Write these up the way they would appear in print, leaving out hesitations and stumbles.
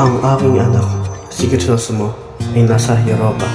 Ang aking anak, si Crisostomo, ay nasa Europa.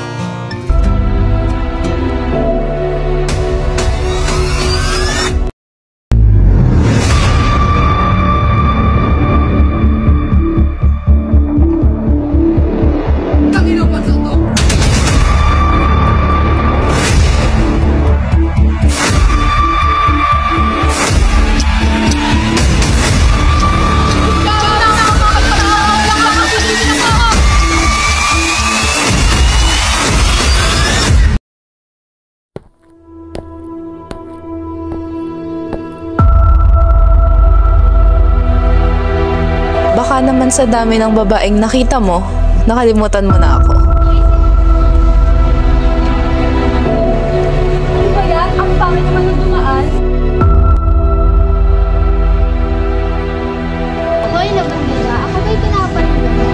Baka naman sa dami ng babaeng nakita mo, nakalimutan mo na ako. Ano ba yan? Ang pangit naman ng dumaan. Hoy, Labandera, ako ba'y pinapalimutan mo?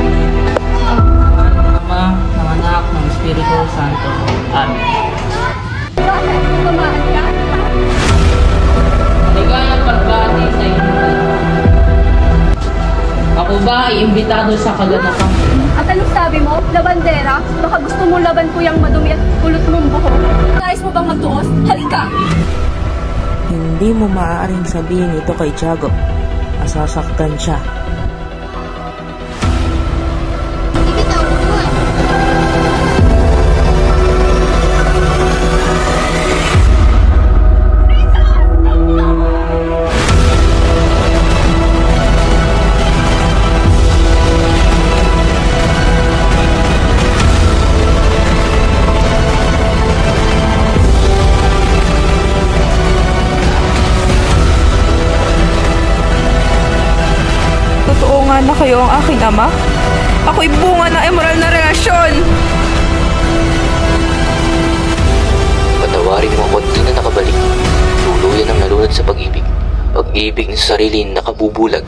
Ama, ng anak, ng Espiritu Santo. Amen. Bakit? Tumaan ka? Ligayang pagbati sa inyo. Ako ba ay imbitado sa kaganapang? At anong sabi mo? Labandera? Baka gusto mo laban ko yung madumi at kulot mong buhok. Nais mo bang magtuos? Halika! Hindi mo maaaring sabihin ito kay Tiago. Masasaktan siya. Totoo nga na kayo ang aking ama? Ako'y bunga ng immoral na relasyon! Patawarin mo ako at di na nakabalik. Tuluyan ang nalunod sa pag-ibig. Pag-ibig na sa sarili na nakabubulag.